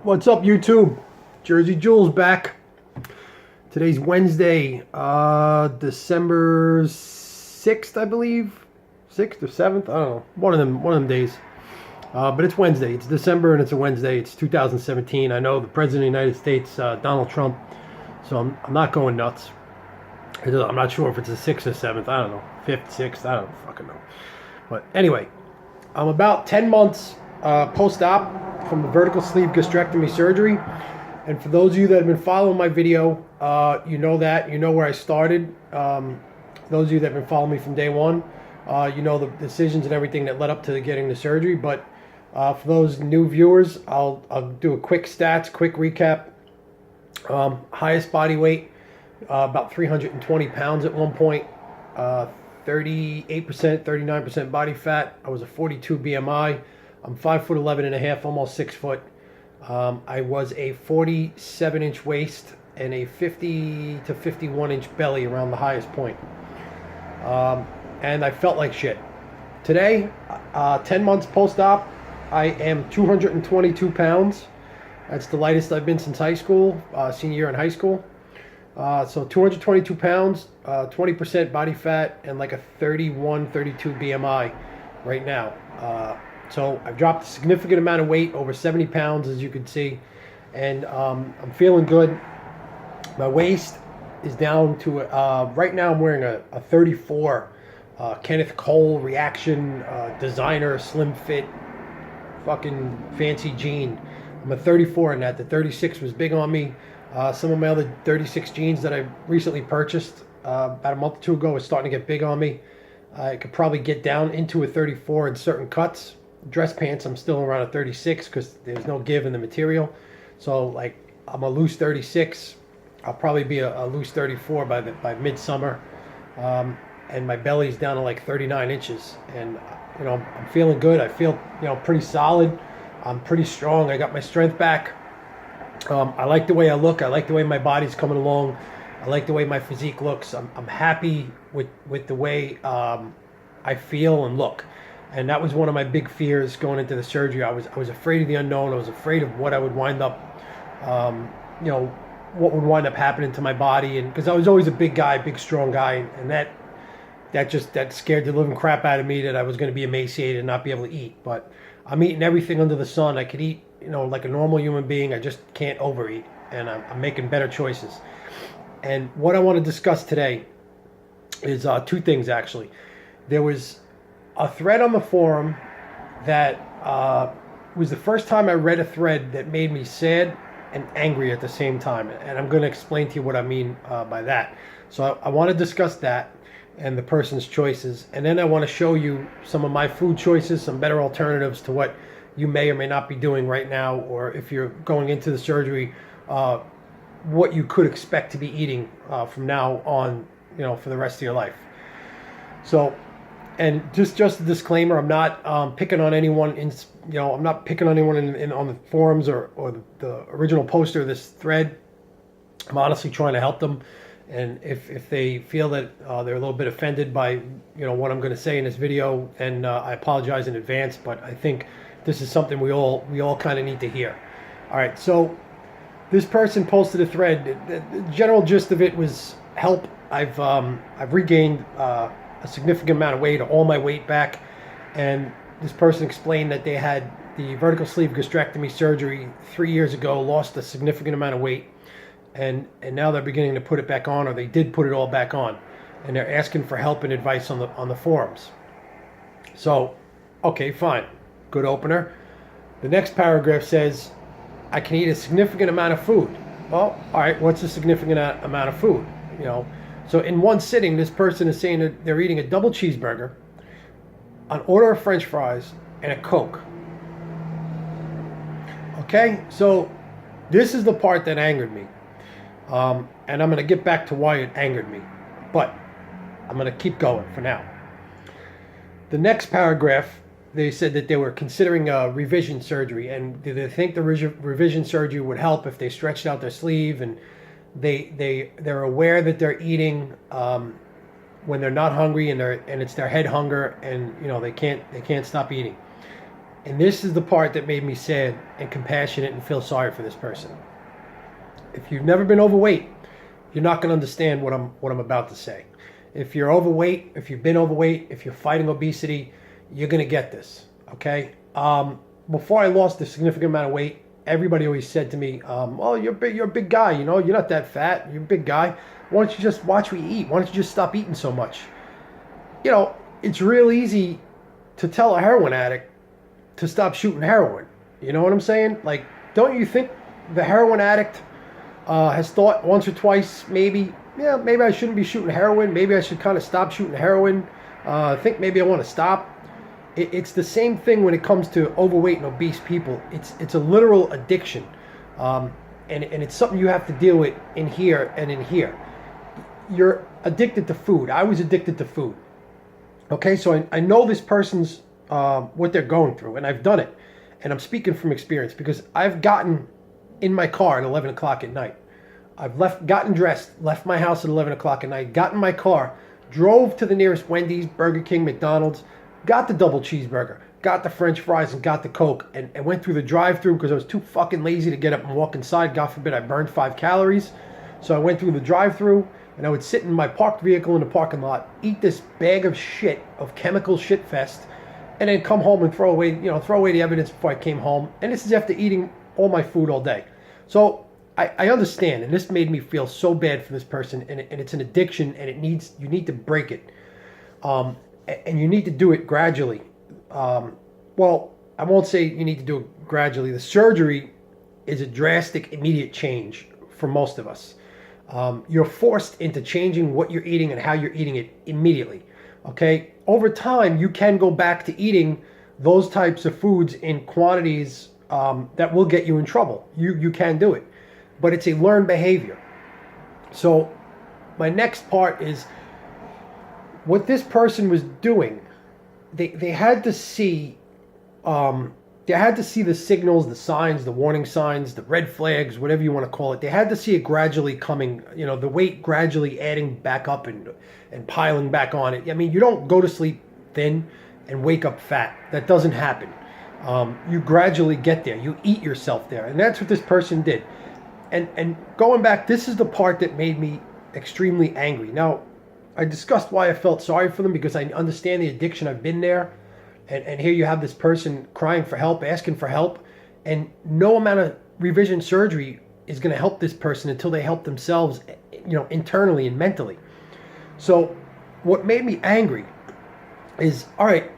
What's up, YouTube? Jersey Jules back. Today's Wednesday, December 6th, I believe. 6th or 7th? I don't know. One of them days. But it's Wednesday. It's December and it's a Wednesday. It's 2017. I know the President of the United States, Donald Trump. So I'm not going nuts. I'm not sure if it's the 6th or 7th. I don't know. 5th, 6th. I don't fucking know. But anyway, I'm about 10 months post-op from the vertical sleeve gastrectomy surgery. And for those of you that have been following my video, you know where I started. Those of you that have been following me from day one, you know the decisions and everything that led up to getting the surgery. But for those new viewers, I'll do a quick recap. Highest body weight, about 320 pounds at one point. 38%, 39% body fat. I was a 42 BMI. I'm 5'11" and a half, almost 6 foot. I was a 47-inch waist and a 50 to 51-inch belly around the highest point. And I felt like shit. Today, 10 months post-op, I am 222 pounds. That's the lightest I've been since high school, senior year in high school. So 222 pounds, 20% body fat, and like a 31, 32 BMI right now. So I've dropped a significant amount of weight, over 70 pounds, as you can see. And I'm feeling good. My waist is down to, right now I'm wearing a 34 Kenneth Cole Reaction designer slim fit fucking fancy jean. I'm a 34 in that. The 36 was big on me. Some of my other 36 jeans that I recently purchased about a month or two ago is starting to get big on me. I could probably get down into a 34 in certain cuts. Dress pants, I'm still around a 36 because there's no give in the material. So like I'm a loose 36. I'll probably be a loose 34 by midsummer. And my belly's down to like 39 inches. And you know, I'm feeling good. I feel, you know, pretty solid. I'm pretty strong. I got my strength back. I like the way I look. I like the way my body's coming along. I like the way my physique looks. I'm happy with the way I feel and look. And that was one of my big fears going into the surgery. I was afraid of the unknown. I was afraid of what I would wind up, you know, what would wind up happening to my body. And because I was always a big guy, big strong guy, and that scared the living crap out of me that I was going to be emaciated and not be able to eat. But I'm eating everything under the sun. I could eat, you know, like a normal human being. I just can't overeat, and I'm making better choices. And what I want to discuss today is two things, actually. There was a thread on the forum that was the first time I read a thread that made me sad and angry at the same time. And I'm going to explain to you what I mean by that. So I want to discuss that and the person's choices. And then I want to show you some of my food choices, some better alternatives to what you may or may not be doing right now, or if you're going into the surgery, what you could expect to be eating from now on, you know, for the rest of your life. So, and just a disclaimer, I'm not picking on anyone I'm not picking on anyone on the forums or the original poster of this thread. I'm honestly trying to help them. And if they feel that they're a little bit offended by, you know, what I'm going to say in this video, then I apologize in advance. But I think this is something we all kind of need to hear. All right, so this person posted a thread. The general gist of it was help. I've regained a significant amount of weight, all my weight back, and this person explained that they had the vertical sleeve gastrectomy surgery 3 years ago, lost a significant amount of weight, and now they're beginning to put it back on, or they did put it all back on, and they're asking for help and advice on the forums. So, okay, fine, good opener. The next paragraph says, I can eat a significant amount of food. Well, all right, what's a significant amount of food? You know, so in one sitting, this person is saying that they're eating a double cheeseburger, an order of French fries, and a Coke. Okay, so this is the part that angered me. And I'm going to get back to why it angered me. But I'm going to keep going for now. The next paragraph, they said that they were considering a revision surgery, and they think the revision surgery would help if they stretched out their sleeve, and they're aware that they're eating when they're not hungry, and it's their head hunger, and you know they can't stop eating. And this is the part that made me sad and compassionate and feel sorry for this person. If you've never been overweight, you're not going to understand what I'm about to say. If you're overweight, if you've been overweight, if you're fighting obesity, you're going to get this, okay? Before I lost a significant amount of weight, everybody always said to me, "Oh, you're a big guy, you know, you're not that fat, you're a big guy. Why don't you just watch what you eat? Why don't you just stop eating so much?" You know, it's real easy to tell a heroin addict to stop shooting heroin. You know what I'm saying? Like, don't you think the heroin addict has thought once or twice, maybe I shouldn't be shooting heroin. Maybe I should kind of stop shooting heroin. I think maybe I want to stop. It's the same thing when it comes to overweight and obese people. It's a literal addiction, and it's something you have to deal with in here and in here. You're addicted to food. I was addicted to food. Okay, so I know this person's what they're going through, and I've done it, and I'm speaking from experience because I've gotten in my car at 11 o'clock at night. I've gotten dressed, left my house at 11 o'clock at night, got in my car, drove to the nearest Wendy's, Burger King, McDonald's, got the double cheeseburger, got the French fries, and got the Coke, and went through the drive-thru because I was too fucking lazy to get up and walk inside. God forbid I burned 5 calories. So I went through the drive-thru, and I would sit in my parked vehicle in the parking lot, eat this bag of shit, of chemical shit fest, and then come home and throw away the evidence before I came home. And this is after eating all my food all day. So I understand, and this made me feel so bad for this person, and it's an addiction, and you need to break it, and you need to do it gradually. Well, I won't say you need to do it gradually. The surgery is a drastic, immediate change for most of us. You're forced into changing what you're eating and how you're eating it immediately. Okay, over time you can go back to eating those types of foods in quantities that will get you in trouble. You can do it. But it's a learned behavior. So my next part is what this person was doing. They had to see the signals, the signs, the warning signs, the red flags, whatever you want to call it. They had to see it gradually coming, the weight gradually adding back up and piling back on it. I mean, you don't go to sleep thin and wake up fat. That doesn't happen. You gradually get there. You eat yourself there. And that's what this person did. And going back, this is the part that made me extremely angry. Now, I discussed why I felt sorry for them because I understand the addiction. I've been there. And here you have this person crying for help, asking for help. And no amount of revision surgery is going to help this person until they help themselves, internally and mentally. So what made me angry is, all right,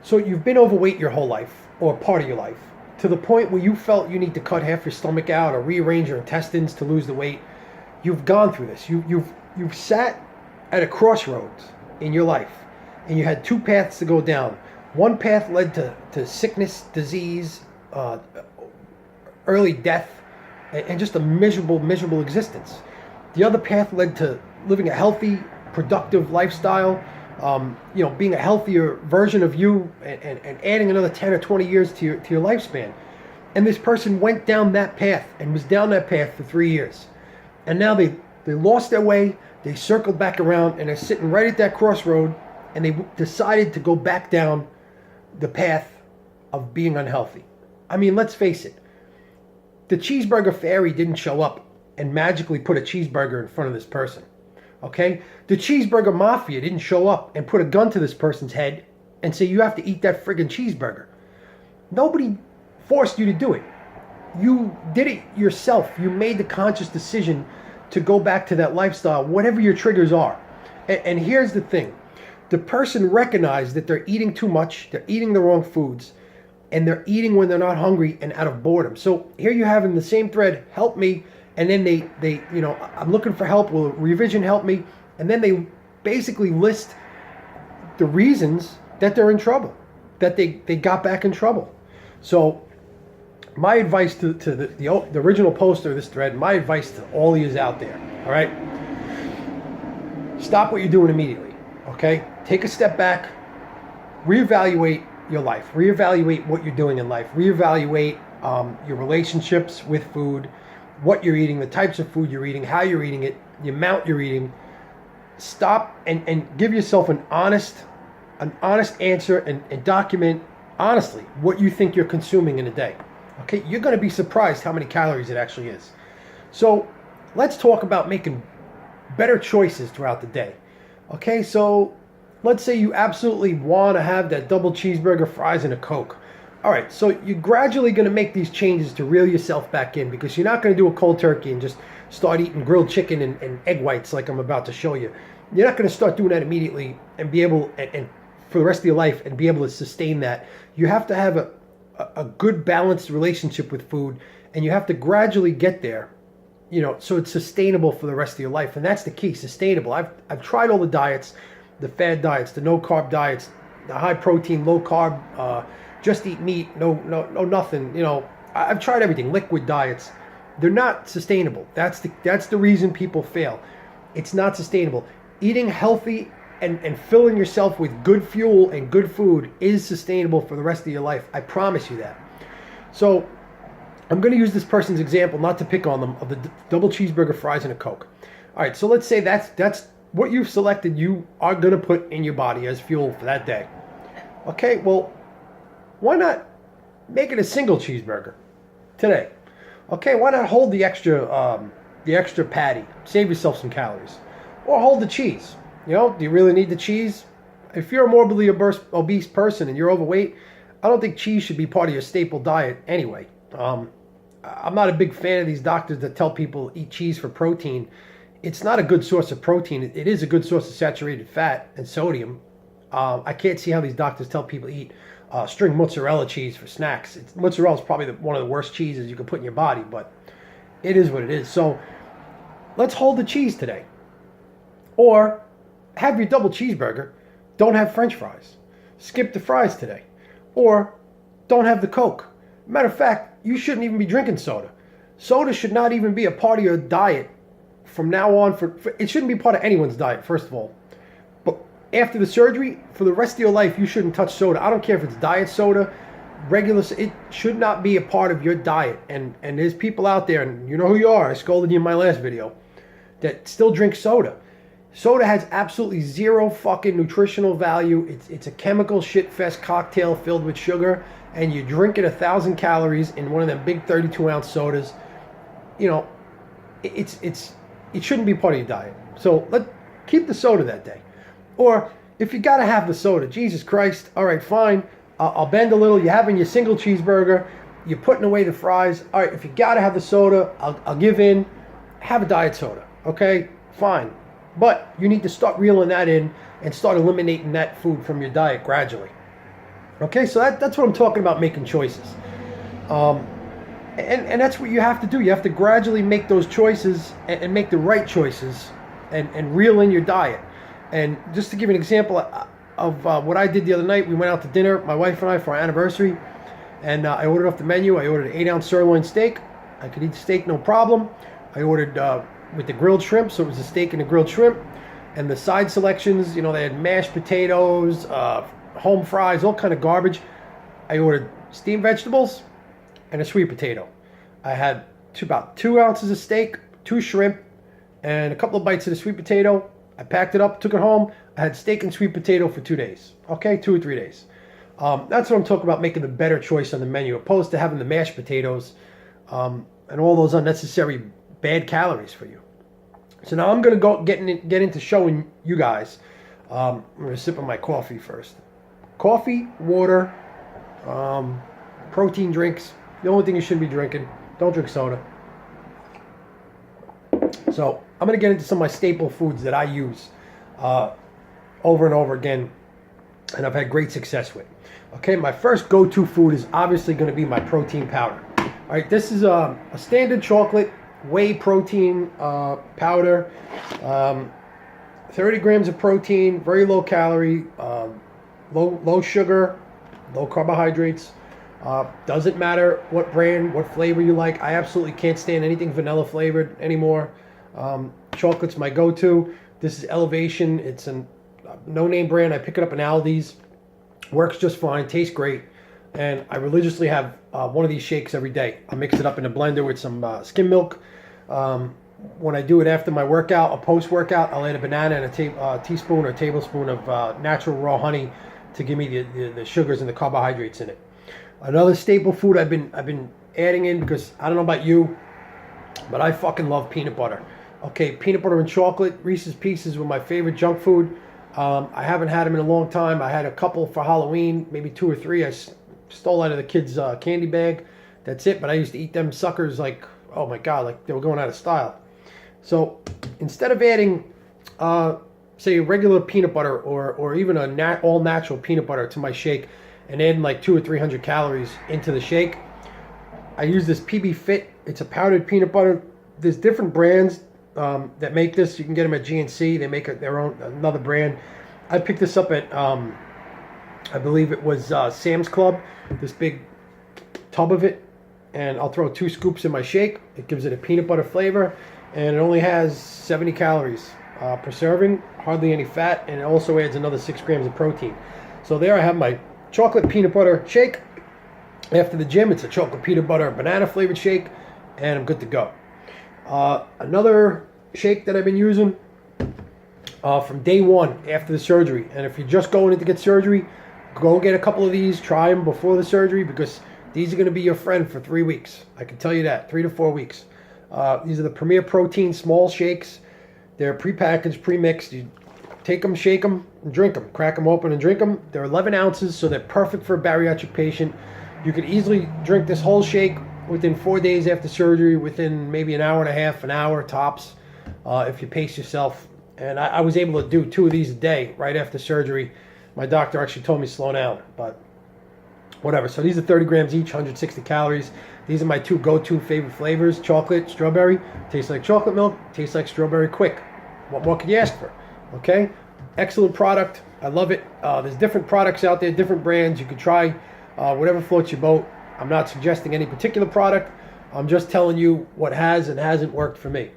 so you've been overweight your whole life, or part of your life, to the point where you felt you need to cut half your stomach out or rearrange your intestines to lose the weight. You've gone through this. You've sat at a crossroads in your life, and you had 2 paths to go down. One path led to sickness, disease, early death, and just a miserable existence. The other path led to living a healthy, productive lifestyle, being a healthier version of you, and adding another 10 or 20 years to your lifespan. And this person went down that path and was down that path for 3 years. And now they lost their way, they circled back around, and they're sitting right at that crossroad, and they decided to go back down the path of being unhealthy. I mean, let's face it. The Cheeseburger Fairy didn't show up and magically put a cheeseburger in front of this person. Okay? The Cheeseburger Mafia didn't show up and put a gun to this person's head and say, you have to eat that friggin' cheeseburger. Nobody forced you to do it. You did it yourself. You made the conscious decision to go back to that lifestyle, whatever your triggers are. And here's the thing. The person recognized that they're eating too much, they're eating the wrong foods, and they're eating when they're not hungry and out of boredom. So here you have in the same thread, help me, and then they I'm looking for help, will revision help me? And then they basically list the reasons that they're in trouble, that they got back in trouble. So my advice to the original poster of this thread, my advice to all of you out there, all right? Stop what you're doing immediately, okay? Take a step back, reevaluate your life, reevaluate what you're doing in life, reevaluate your relationships with food, what you're eating, the types of food you're eating, how you're eating it, the amount you're eating. Stop and give yourself an honest answer and document honestly what you think you're consuming in a day. Okay, you're going to be surprised how many calories it actually is. So let's talk about making better choices throughout the day. Okay, so let's say you absolutely want to have that double cheeseburger, fries, and a Coke. All right, so you're gradually going to make these changes to reel yourself back in, because you're not going to do a cold turkey and just start eating grilled chicken and egg whites like I'm about to show you. You're not going to start doing that immediately and be able, and for the rest of your life, and be able to sustain that. You have to have a good balanced relationship with food, and you have to gradually get there, you know, so it's sustainable for the rest of your life. And that's the key, sustainable. I've tried all the diets, the fad diets, the no carb diets, the high protein, low carb, just eat meat, no nothing. You know, I've tried everything, liquid diets. They're not sustainable. That's the reason people fail. It's not sustainable. Eating healthy and filling yourself with good fuel and good food is sustainable for the rest of your life. I promise you that. So I'm going to use this person's example, not to pick on them, of the double cheeseburger, fries, and a Coke. All right, so let's say that's what you've selected you are going to put in your body as fuel for that day. Okay, well, why not make it a single cheeseburger today? Okay, why not hold the extra patty? Save yourself some calories. Or hold the cheese. You know, do you really need the cheese? If you're a morbidly obese person and you're overweight, I don't think cheese should be part of your staple diet anyway. I'm not a big fan of these doctors that tell people eat cheese for protein. It's not a good source of protein. It is a good source of saturated fat and sodium. I can't see how these doctors tell people to eat string mozzarella cheese for snacks. Mozzarella is probably one of the worst cheeses you can put in your body, but it is what it is. So let's hold the cheese today. Or have your double cheeseburger. Don't have French fries. Skip the fries today. Or don't have the Coke. Matter of fact, you shouldn't even be drinking soda. Soda should not even be a part of your diet from now on. It shouldn't be part of anyone's diet, first of all. But after the surgery, for the rest of your life, you shouldn't touch soda. I don't care if it's diet soda, regular. It should not be a part of your diet. And there's people out there, and you know who you are. I scolded you in my last video, that still drink soda. Soda has absolutely zero fucking nutritional value. It's a chemical shit-fest cocktail filled with sugar, and you drink it 1,000 calories in one of them big 32-ounce sodas. You know, it shouldn't be part of your diet. So keep the soda that day. Or if you gotta have the soda, Jesus Christ, all right, fine. I'll bend a little. You're having your single cheeseburger. You're putting away the fries. All right, if you gotta have the soda, I'll give in. Have a diet soda, okay? Fine. But you need to start reeling that in and start eliminating that food from your diet gradually. Okay, so that's what I'm talking about, making choices. And that's what you have to do. You have to gradually make those choices and make the right choices and reel in your diet. And just to give you an example of what I did the other night, we went out to dinner, my wife and I, for our anniversary. And I ordered off the menu. I ordered an 8-ounce sirloin steak. I could eat the steak, no problem. I ordered with the grilled shrimp, so it was a steak and a grilled shrimp. And the side selections, you know, they had mashed potatoes, home fries, all kind of garbage. I ordered steamed vegetables and a sweet potato. I had about 2 ounces of steak, 2 shrimp, and a couple of bites of the sweet potato. I packed it up, took it home. I had steak and sweet potato for 2 days. Okay, 2 or 3 days. That's what I'm talking about, making the better choice on the menu, opposed to having the mashed potatoes and all those unnecessary bad calories for you. So now I'm going to go get into showing you guys. I'm going to sip on my coffee first. Coffee, water, protein drinks. The only thing you shouldn't be drinking. Don't drink soda. So I'm going to get into some of my staple foods that I use over and over again, and I've had great success with. Okay, my first go-to food is obviously going to be my protein powder. All right, this is a standard chocolate whey protein powder, 30 grams of protein, very low calorie, low sugar, low carbohydrates. Doesn't matter what brand, what flavor you like. I absolutely can't stand anything vanilla flavored anymore. Chocolate's my go-to. This is Elevation. It's a no-name brand. I pick it up in Aldi's. Works just fine. Tastes great. And I religiously have one of these shakes every day. I mix it up in a blender with some skim milk. When I do it after my workout or post-workout, I'll add a banana and a teaspoon or tablespoon of natural raw honey to give me the sugars and the carbohydrates in it. Another staple food I've been adding in, because I don't know about you, but I fucking love peanut butter. Okay, peanut butter and chocolate, Reese's Pieces were my favorite junk food. I haven't had them in a long time. I had a couple for Halloween, maybe 2 or 3. I stole out of the kids' candy bag. That's it, but I used to eat them suckers like, oh my God, like they were going out of style. So instead of adding, say, a regular peanut butter or even a all-natural peanut butter to my shake and adding like 200 or 300 calories into the shake, I use this PB Fit. It's a powdered peanut butter. There's different brands that make this. You can get them at GNC. They make their own, another brand. I picked this up at, I believe it was Sam's Club, this big tub of it. And I'll throw 2 scoops in my shake. It gives it a peanut butter flavor. And it only has 70 calories per serving, hardly any fat. And it also adds another 6 grams of protein. So there I have my chocolate peanut butter shake. After the gym, it's a chocolate peanut butter banana flavored shake. And I'm good to go. Another shake that I've been using from day one after the surgery. And if you're just going in to get surgery, go get a couple of these. Try them before the surgery, because these are going to be your friend for 3 weeks. I can tell you that, 3 to 4 weeks. These are the Premier Protein small shakes. They're prepackaged, premixed. You take them, shake them, and drink them. Crack them open and drink them. They're 11 ounces, so they're perfect for a bariatric patient. You could easily drink this whole shake within 4 days after surgery, within maybe an hour and a half, an hour tops, if you pace yourself. And I was able to do 2 of these a day right after surgery. My doctor actually told me slow down, but whatever. So these are 30 grams each, 160 calories. These are my 2 go-to favorite flavors: chocolate, strawberry. Tastes like chocolate milk, tastes like strawberry quick. What more could you ask for? Okay, excellent product. I love it. There's different products out there, different brands. You can try whatever floats your boat. I'm not suggesting any particular product. I'm just telling you what has and hasn't worked for me.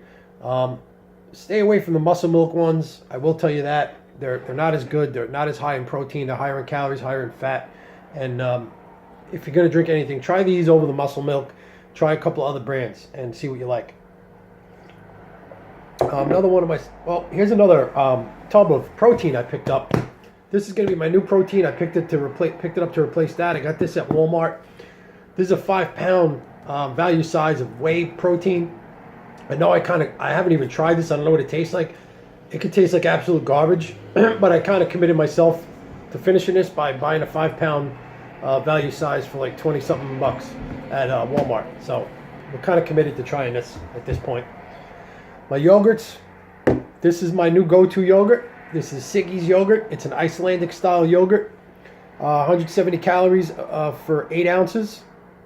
Stay away from the muscle milk ones. I will tell you that. They're not as good. They're not as high in protein. They're higher in calories, higher in fat. And if you're going to drink anything, try these over the muscle milk. Try a couple other brands and see what you like. Another one of my... Well, here's another tub of protein I picked up. This is going to be my new protein. I picked it up to replace that. I got this at Walmart. This is a 5-pound value size of whey protein. I know I haven't even tried this. I don't know what it tastes like. It could taste like absolute garbage, but I kind of committed myself to finishing this by buying a 5-pound value size for like 20-something bucks at Walmart. So we're kind of committed to trying this at this point. My yogurts. This is my new go-to yogurt. This is Siggy's yogurt. It's an Icelandic style yogurt. 170 calories for 8 ounces.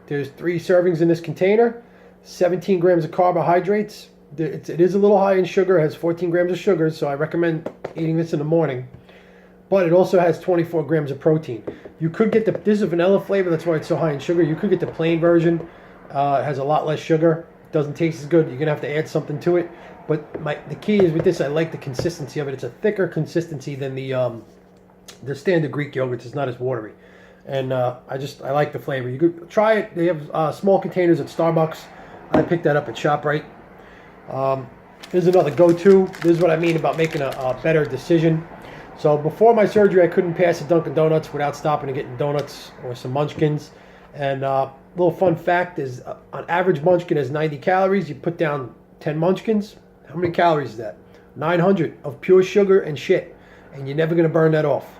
There's 3 servings in this container. 17 grams of carbohydrates. It is a little high in sugar. It has 14 grams of sugar, so I recommend eating this in the morning. But it also has 24 grams of protein. You could get this is a vanilla flavor, that's why it's so high in sugar. You could get the plain version. It has a lot less sugar. It doesn't taste as good. You're going to have to add something to it. But the key is with this, I like the consistency of it. It's a thicker consistency than the standard Greek yogurts. It's not as watery. And I like the flavor. You could try it. They have small containers at Starbucks. I picked that up at ShopRite. Here's another go-to. This is what I mean about making a better decision. So before my surgery, I couldn't pass a Dunkin' Donuts without stopping and getting donuts or some munchkins. And little fun fact is, an average munchkin has 90 calories. You put down 10 munchkins. How many calories is that? 900 of pure sugar and shit. And you're never going to burn that off.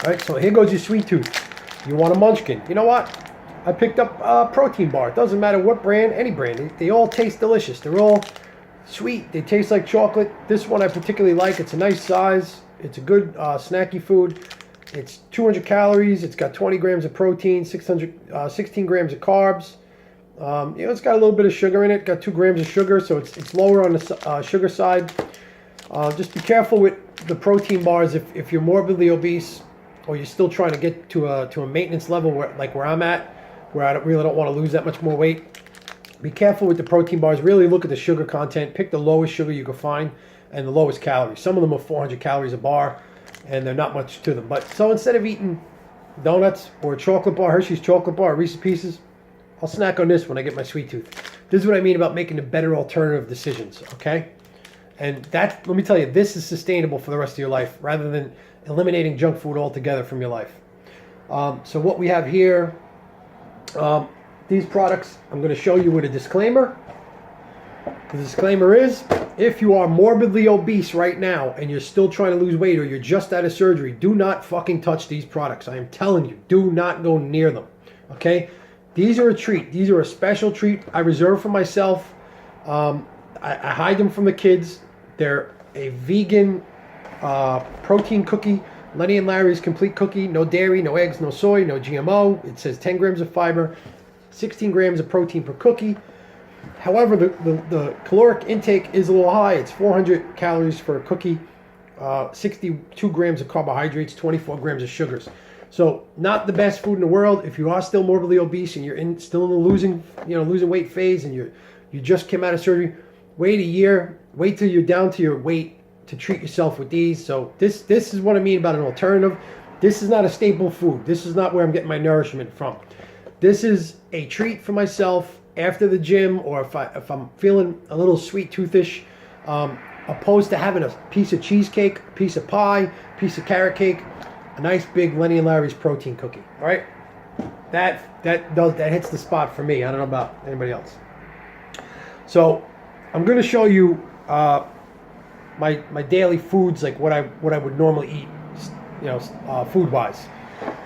All right, so here goes your sweet tooth. You want a munchkin. You know what? I picked up a protein bar. It doesn't matter what brand, any brand. They all taste delicious. They're all sweet. They taste like chocolate. This one I particularly like. It's a nice size. It's a good snacky food. It's 200 calories. It's got 20 grams of protein, 16 grams of carbs. It's got a little bit of sugar in it. Got 2 grams of sugar, so it's lower on the sugar side. Just be careful with the protein bars if you're morbidly obese or you're still trying to get to a maintenance level where I'm at, where I really don't want to lose that much more weight. Be careful with the protein bars. Really look at the sugar content. Pick the lowest sugar you can find and the lowest calories. Some of them are 400 calories a bar, and they're not much to them. But so instead of eating donuts or a chocolate bar, Hershey's chocolate bar, Reese's Pieces, I'll snack on this when I get my sweet tooth. This is what I mean about making the better alternative decisions, okay? And that, let me tell you, this is sustainable for the rest of your life rather than eliminating junk food altogether from your life. So what we have here, these products, I'm going to show you with a disclaimer. The disclaimer is, if you are morbidly obese right now and you're still trying to lose weight or you're just out of surgery, do not fucking touch these products. I am telling you, do not go near them. Okay? These are a treat. These are a special treat I reserve for myself. I hide them from the kids. They're a vegan protein cookie. Lenny and Larry's complete cookie. No dairy, no eggs, no soy, no GMO. It says 10 grams of fiber, 16 grams of protein per cookie. However, the caloric intake is a little high. It's 400 calories for a cookie, 62 grams of carbohydrates, 24 grams of sugars. So not the best food in the world. If you are still morbidly obese and you're still in the losing weight phase and you just came out of surgery, wait a year. Wait till you're down to your weight to treat yourself with these. So this is what I mean about an alternative. This is not a staple food. This is not where I'm getting my nourishment from. This is a treat for myself after the gym, or if I'm feeling a little sweet toothish, opposed to having a piece of cheesecake, a piece of pie, a piece of carrot cake, a nice big Lenny and Larry's protein cookie. All right, that hits the spot for me. I don't know about anybody else. So I'm going to show you my daily foods, like what I would normally eat, food wise.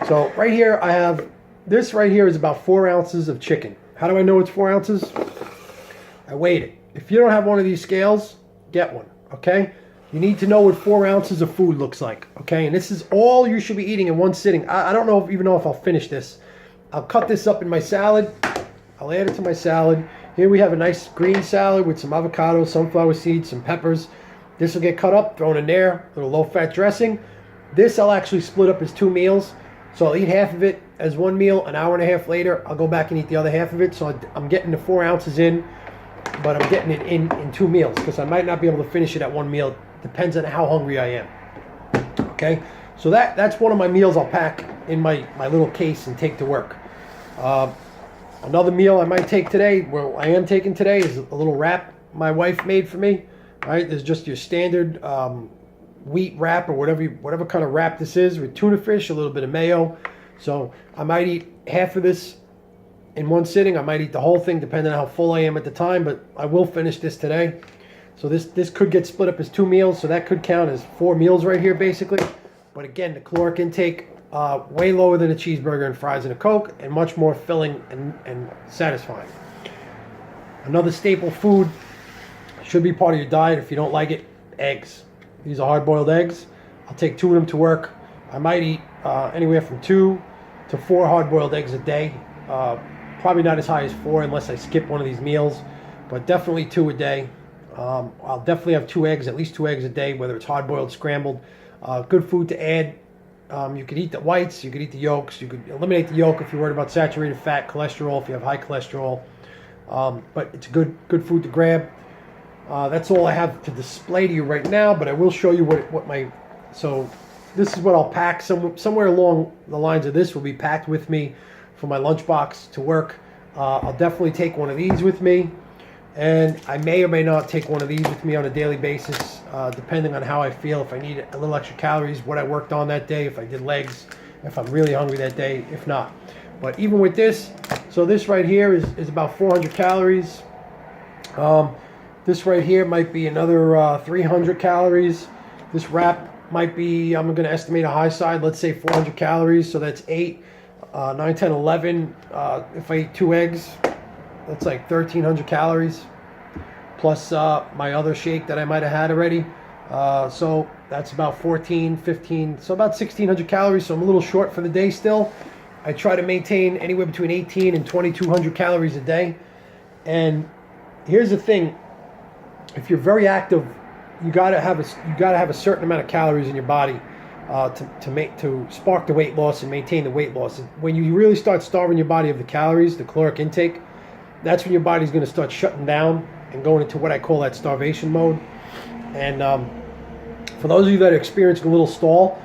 So right here I have this. Right here is about 4 ounces of chicken. How do I know it's 4 ounces? I weighed it. If you don't have one of these scales, get one, okay? You need to know what 4 ounces of food looks like, okay? And this is all you should be eating in one sitting. I don't even know if I'll finish this. I'll cut this up in my salad. I'll add it to my salad. Here we have a nice green salad with some avocado, sunflower seeds, some peppers. This will get cut up, thrown in there, a little low-fat dressing. This I'll actually split up as 2 meals. So I'll eat half of it as 1 meal. An hour and a half later, I'll go back and eat the other half of it. So I'm getting the 4 ounces in, but I'm getting it in 2 meals because I might not be able to finish it at 1 meal. Depends on how hungry I am. Okay, so that's one of my meals I'll pack in my little case and take to work. Another meal I might take today, well, I am taking today, is a little wrap my wife made for me. All right, there's just your standard wheat wrap or whatever kind of wrap this is with tuna fish, a little bit of mayo. So I might eat half of this in one sitting. I might eat the whole thing depending on how full I am at the time, but I will finish this today. So this could get split up as 2 meals, so that could count as 4 meals right here basically. But again, the caloric intake way lower than a cheeseburger and fries and a Coke, and much more filling and satisfying. Another staple food should be part of your diet if you don't like it, eggs. These are hard-boiled eggs. I'll take 2 of them to work. I might eat anywhere from 2 to 4 hard-boiled eggs a day. Probably not as high as 4 unless I skip one of these meals, but definitely 2 a day. I'll definitely have 2 eggs, at least 2 eggs a day, whether it's hard-boiled, scrambled. Good food to add. You could eat the whites, you could eat the yolks, you could eliminate the yolk if you're worried about saturated fat, cholesterol, if you have high cholesterol. But it's good food to grab. That's all I have to display to you right now, but I will show you so this is what I'll pack. Somewhere along the lines of this will be packed with me for my lunchbox to work. I'll definitely take one of these with me, and I may or may not take one of these with me on a daily basis, depending on how I feel, if I need a little extra calories, what I worked on that day, if I did legs, if I'm really hungry that day, if not. But even with this, so this right here is about 400 calories. This right here might be another 300 calories. This wrap might be, I'm going to estimate a high side, let's say 400 calories. So that's 8, 9, 10, 11. If I eat 2 eggs, that's like 1,300 calories. Plus my other shake that I might have had already. So that's about 14, 15, so about 1,600 calories. So I'm a little short for the day still. I try to maintain anywhere between 18 and 2,200 calories a day. And here's the thing. If you're very active, you gotta have a certain amount of calories in your body to spark the weight loss and maintain the weight loss. When you really start starving your body of the calories, the caloric intake, that's when your body's going to start shutting down and going into what I call that starvation mode. And for those of you that are experiencing a little stall,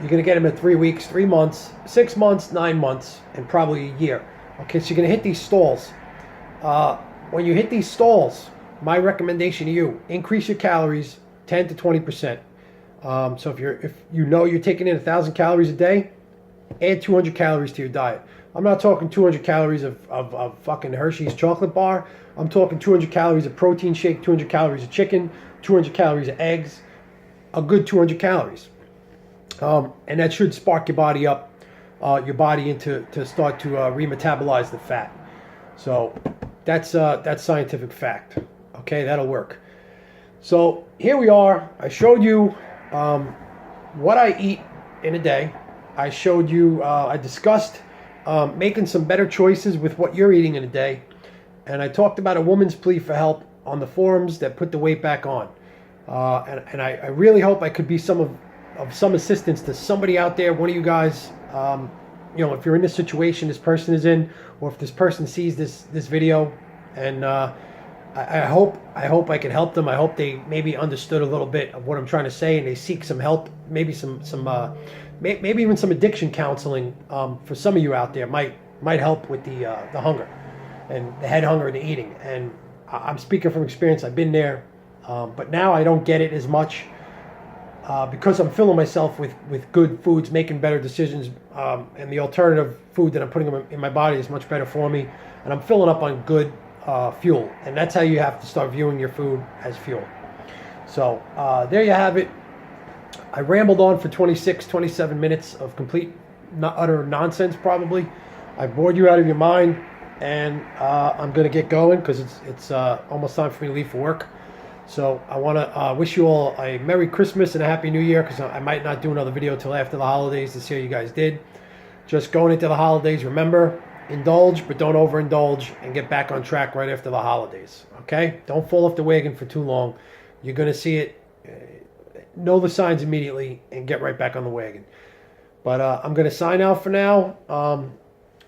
you're going to get them in 3 weeks, 3 months, 6 months, 9 months, and probably a year. Okay, so you're going to hit these stalls. When you hit these stalls, my recommendation to you, increase your calories 10 to 20%. So if you know you're taking in 1,000 calories a day, add 200 calories to your diet. I'm not talking 200 calories of fucking Hershey's chocolate bar. I'm talking 200 calories of protein shake, 200 calories of chicken, 200 calories of eggs, a good 200 calories. And that should spark your body up, your body into to start to remetabolize the fat. So that's scientific fact. Okay, that'll work. So here we are. I showed you what I eat in a day. I showed you, I discussed making some better choices with what you're eating in a day. And I talked about a woman's plea for help on the forums that put the weight back on. And I really hope I could be of some assistance to somebody out there, one of you guys. You know, if you're in this situation this person is in, or if this person sees this video, and I hope I can help them. I hope they maybe understood a little bit of what I'm trying to say, and they seek some help. Maybe maybe even some addiction counseling for some of you out there might help with the hunger and the head hunger and the eating. And I'm speaking from experience. I've been there, but now I don't get it as much because I'm filling myself with good foods, making better decisions, and the alternative food that I'm putting in my body is much better for me, and I'm filling up on good fuel. And that's how you have to start viewing your food, as fuel. So there you have it. I rambled on for 27 minutes of complete utter nonsense probably. I bored you out of your mind, and I'm going to get going because it's almost time for me to leave for work. So I want to wish you all a Merry Christmas and a Happy New Year, because I might not do another video till after the holidays to see how you guys did. Just going into the holidays, remember, indulge, but don't overindulge, and get back on track right after the holidays. Okay? Don't fall off the wagon for too long. You're going to see it. Know the signs immediately and get right back on the wagon. But I'm going to sign out for now.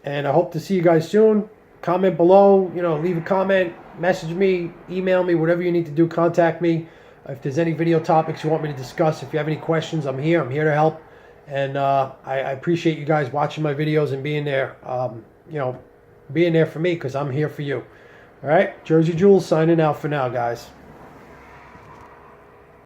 And I hope to see you guys soon. Comment below. You know, leave a comment. Message me. Email me. Whatever you need to do, contact me. If there's any video topics you want me to discuss, if you have any questions, I'm here. I'm here to help. And I appreciate you guys watching my videos and being there. You know, being there for me, because I'm here for you. All right? Jersey Jules signing out for now, guys.